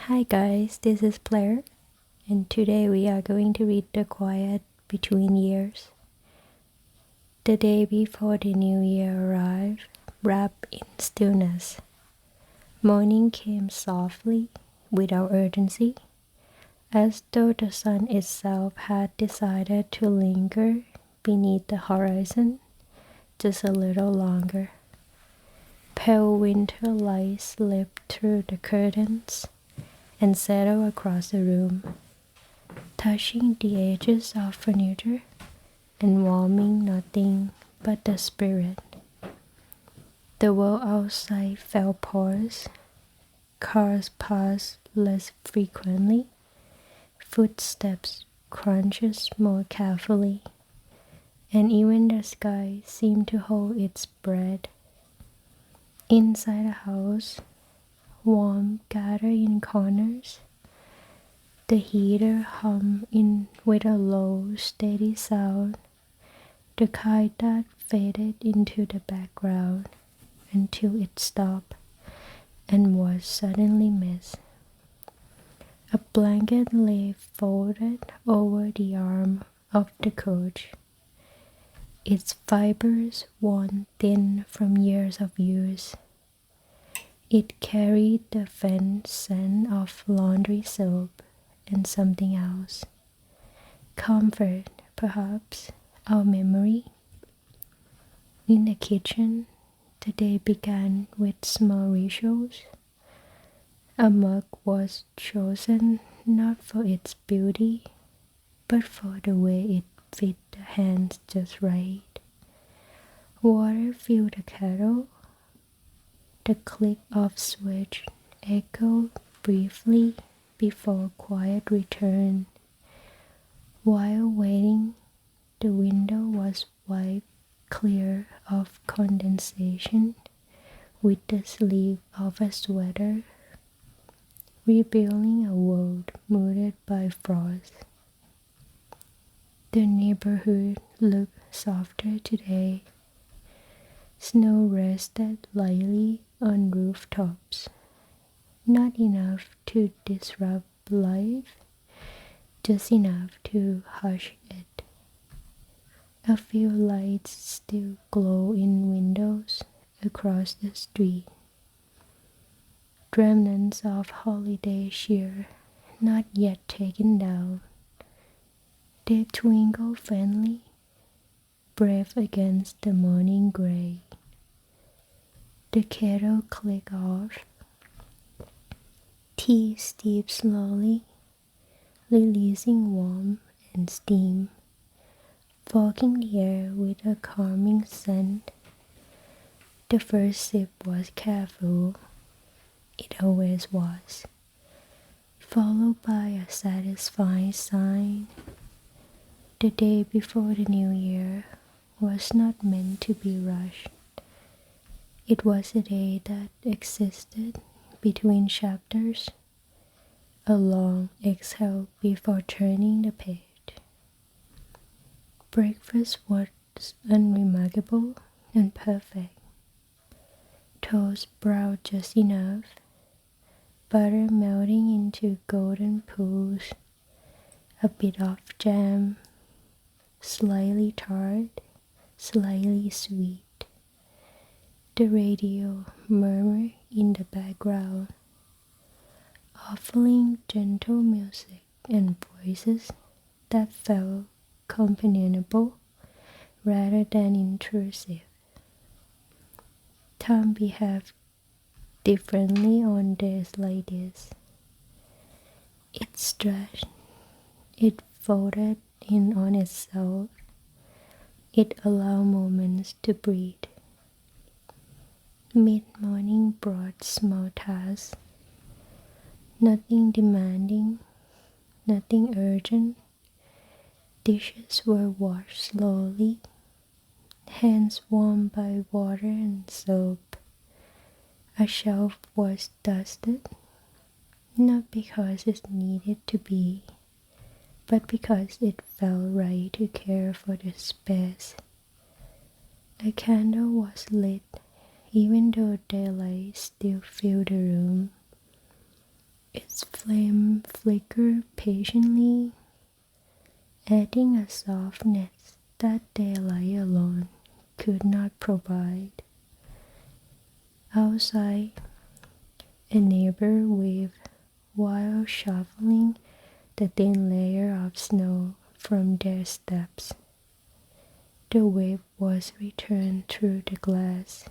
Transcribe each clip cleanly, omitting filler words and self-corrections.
Hi guys, this is Blair, and today we are going to read The Quiet Between Years. The day before the new year arrived, wrapped in stillness. Morning came softly, without urgency, as though the sun itself had decided to linger beneath the horizon just a little longer. Pale winter light slipped through the curtains and settled across the room, touching the edges of furniture and warming nothing but the spirit. The world outside felt porous, cars passed less frequently, footsteps crunched more carefully, and even the sky seemed to hold its breath. Inside the house, warmth gathered in corners. The heater hummed in with a low, steady sound, the kind that faded into the background until it stopped and was suddenly missed. A blanket lay folded over the arm of the couch, its fibers worn thin from years of use. It carried the faint scent of laundry soap and something else. Comfort, perhaps, our memory. In the kitchen, the day began with small rituals. A mug was chosen not for its beauty, but for the way it fit the hands just right. Water filled the kettle. The click of switch echoed briefly before quiet returned. While waiting, the window was wiped clear of condensation with the sleeve of a sweater, revealing a world muted by frost. The neighborhood looked softer today. Snow rested lightly on rooftops, not enough to disrupt life, just enough to hush it. A few lights still glow in windows across the street. Remnants of holiday cheer, not yet taken down. They twinkle faintly, brave against the morning gray. The kettle clicked off. Tea steeped slowly, releasing warmth and steam, fogging the air with a calming scent. The first sip was careful, it always was, followed by a satisfying sigh. The day before the new year was not meant to be rushed. It was a day that existed between chapters, a long exhale before turning the page. Breakfast was unremarkable and perfect. Toast browned just enough, butter melting into golden pools, a bit of jam, slightly tart, slightly sweet. The radio murmured in the background, offering gentle music and voices that felt companionable rather than intrusive. Time behaved differently on days like this. It stretched, it folded in on itself, it allowed moments to breathe. Mid-morning brought small tasks, nothing demanding, nothing urgent. Dishes were washed slowly, hands warmed by water and soap. A shelf was dusted, not because it needed to be, but because it felt right to care for the space. A candle was lit, even though daylight still filled the room. Its flame flickered patiently, adding a softness that daylight alone could not provide. Outside, a neighbor waved while shoveling the thin layer of snow from their steps. The wave was returned through the glass,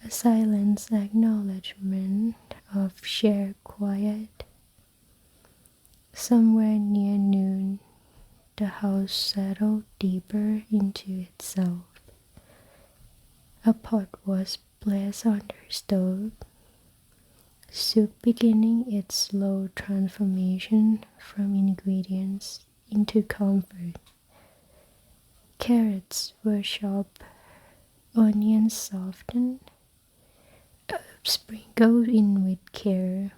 a silent acknowledgement of shared quiet. Somewhere near noon, the house settled deeper into itself. A pot was placed on the stove, soup beginning its slow transformation from ingredients into comfort. Carrots were chopped, onions softened, sprinkled in with care.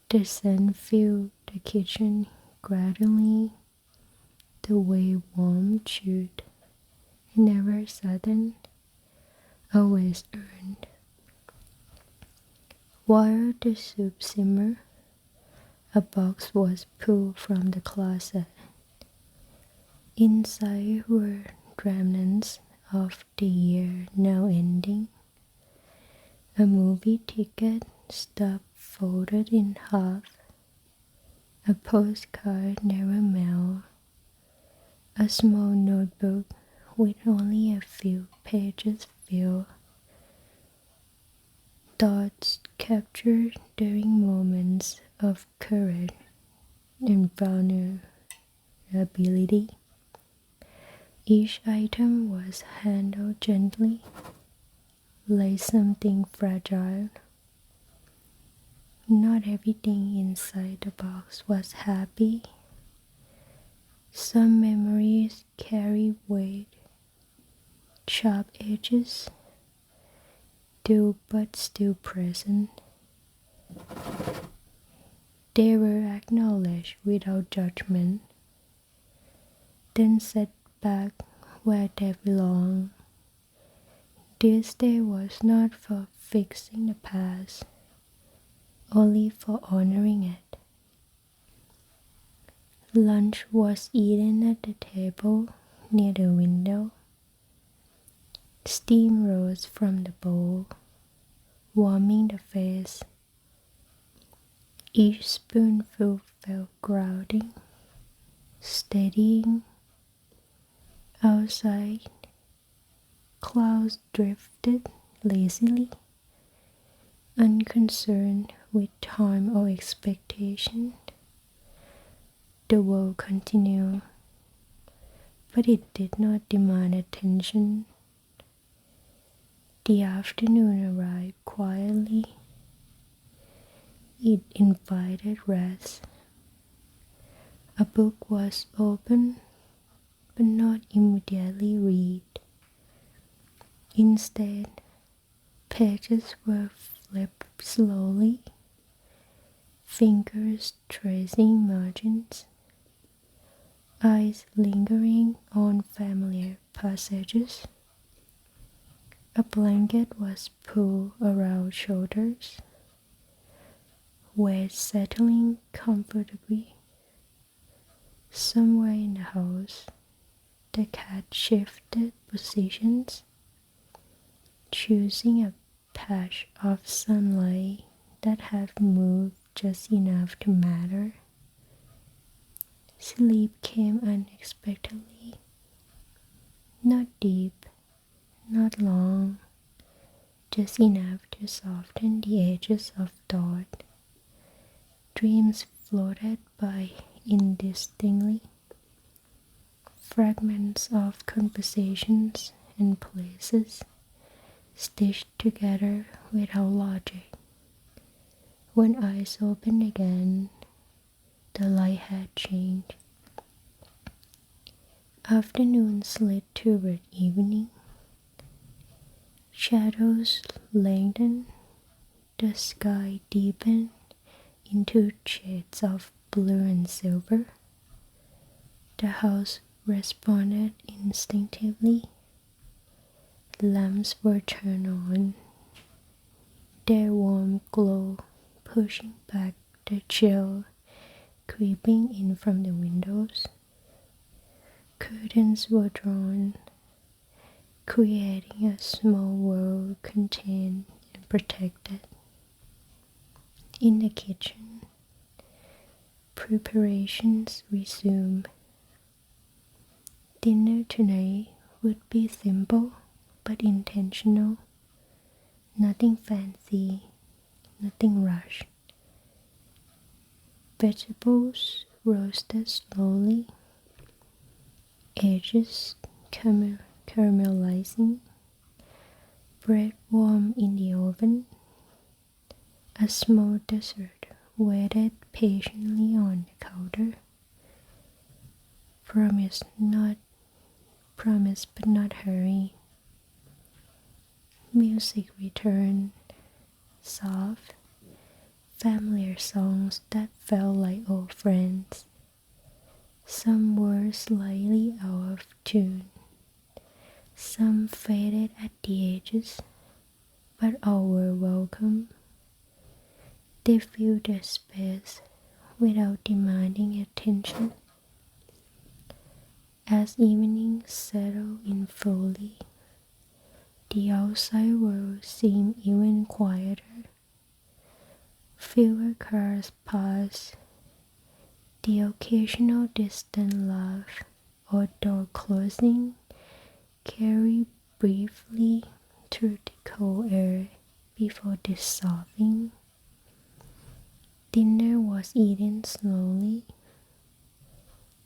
The scent filled the kitchen gradually, the way warmth should, never sudden, always earned. While the soup simmered, a box was pulled from the closet. Inside were remnants of the year now ending, a movie ticket stub folded in half, a postcard never mailed, a small notebook with only a few pages filled, thoughts captured during moments of courage and vulnerability. Each item was handled gently, like something fragile. Not everything inside the box was happy. Some memories carry weight, sharp edges, dull but still present. They were acknowledged without judgment, then set back where they belong. This day was not for fixing the past, only for honoring it. Lunch was eaten at the table near the window. Steam rose from the bowl, warming the face. Each spoonful felt grounding, steadying. Outside, clouds drifted lazily, unconcerned with time or expectation. The world continued, but it did not demand attention. The afternoon arrived quietly. It invited rest. A book was opened, but not immediately read. Instead, pages were flipped slowly, fingers tracing margins, eyes lingering on familiar passages. A blanket was pulled around shoulders, weight settling comfortably. Somewhere in the house, the cat shifted positions, choosing a patch of sunlight that had moved just enough to matter. Sleep came unexpectedly, not deep, not long, just enough to soften the edges of thought. Dreams floated by indistinctly, fragments of conversations and places stitched together without logic. When eyes opened again, the light had changed. Afternoon slid toward evening. Shadows lengthened, the sky deepened into shades of blue and silver. The house responded instinctively. Lamps were turned on, their warm glow pushing back the chill creeping in from the windows. Curtains were drawn, creating a small world contained and protected. In the kitchen, preparations resumed. Dinner tonight would be simple but intentional. Nothing fancy, nothing rushed. Vegetables roasted slowly, edges caramelizing, bread warm in the oven. A small dessert waited patiently on the counter. Promise but not hurry. Music returned, soft, familiar songs that felt like old friends. Some were slightly out of tune, some faded at the edges, but all were welcome. They filled the space without demanding attention. As evening settled in fully, the outside world seemed even quieter. Fewer cars passed, the occasional distant laugh or door closing carried briefly through the cold air before dissolving. Dinner was eaten slowly.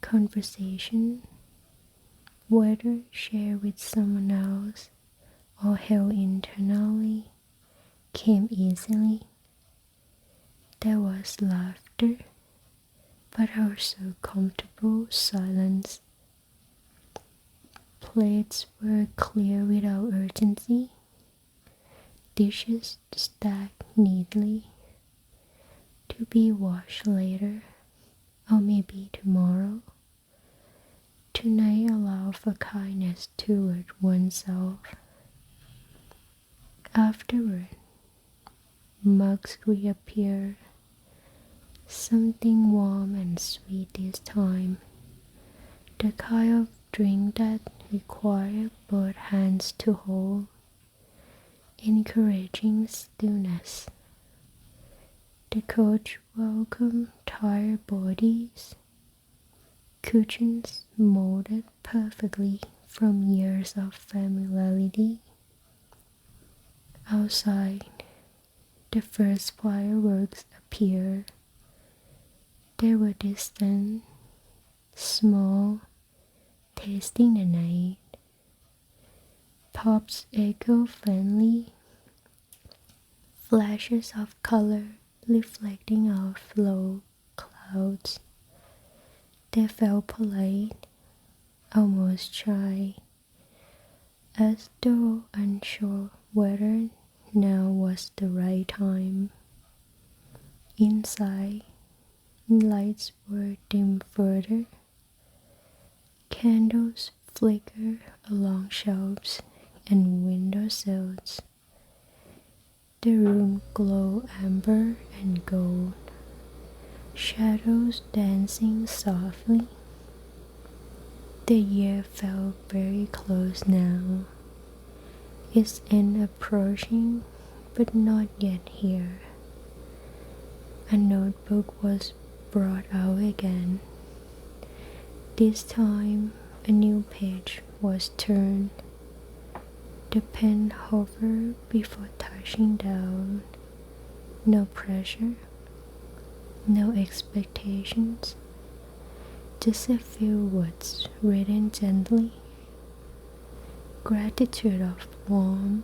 Conversation, whether shared with someone else or held internally, came easily. There was laughter, but also comfortable silence. Plates were clear without urgency, dishes stacked neatly, to be washed later, or maybe tomorrow. Tonight allowed for kindness toward oneself. Afterward, mugs reappeared, something warm and sweet this time, the kind of drink that required both hands to hold, encouraging stillness. The coach welcomed tired bodies, cushions molded perfectly from years of familiarity. Outside, the first fireworks appeared. They were distant, small, tasting the night. Pops echoed faintly, flashes of color reflecting off low clouds. They felt polite, almost shy, as though unsure whether now was the right time. Inside, lights were dimmed further. Candles flickered along shelves and windowsills. The room glowed amber and gold, shadows dancing softly. The year felt very close now, its end approaching, but not yet here. A notebook was brought out again. This time, a new page was turned. The pen hovered before touching down. No pressure, no expectations, just a few words written gently. Gratitude of warmth,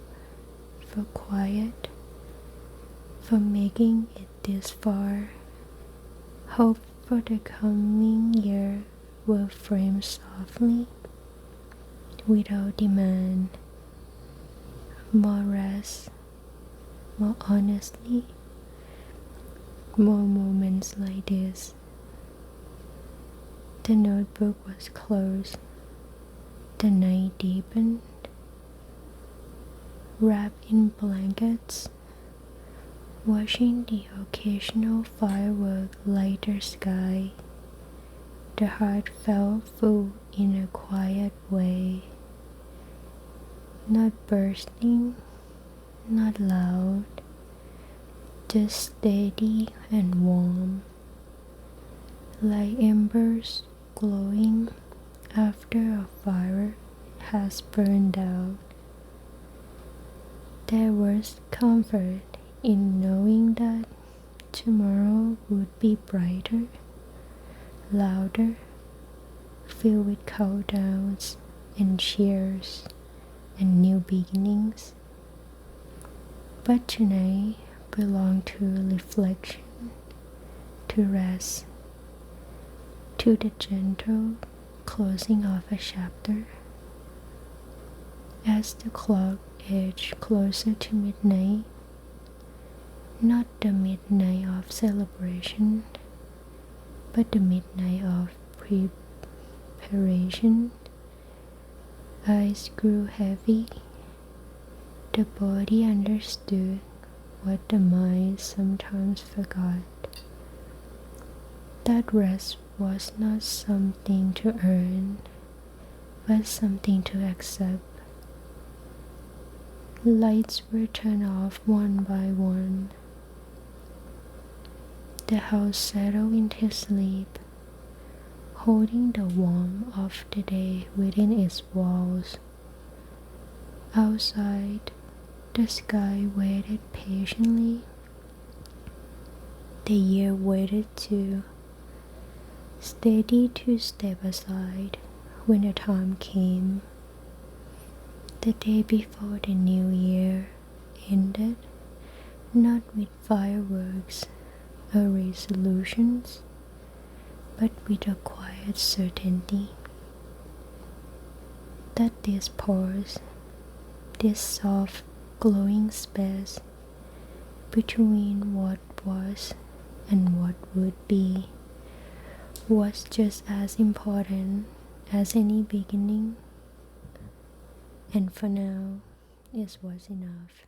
for quiet, for making it this far. Hope for the coming year will frame softly, without demand. More rest, more honestly, more moments like this. The notebook was closed. The night deepened. Wrapped in blankets, watching the occasional firework light the sky. The heart felt full in a quiet way, not bursting, not loud, just steady and warm, like embers glowing after a fire has burned out. There was comfort in knowing that tomorrow would be brighter, louder, filled with countdowns and cheers and new beginnings. But tonight belonged to reflection, to rest, to the gentle closing of a chapter. As the clock edged closer to midnight, not the midnight of celebration, but the midnight of preparation, eyes grew heavy. The body understood what the mind sometimes forgot. That rest was not something to earn, but something to accept. Lights were turned off one by one. The house settled into sleep, holding the warmth of the day within its walls. Outside, the sky waited patiently. The year waited too, steady to step aside when the time came. The day before the new year ended, not with fireworks or resolutions, but with a quiet certainty that this pause, this soft glowing space between what was and what would be, was just as important as any beginning, and for now, it was enough.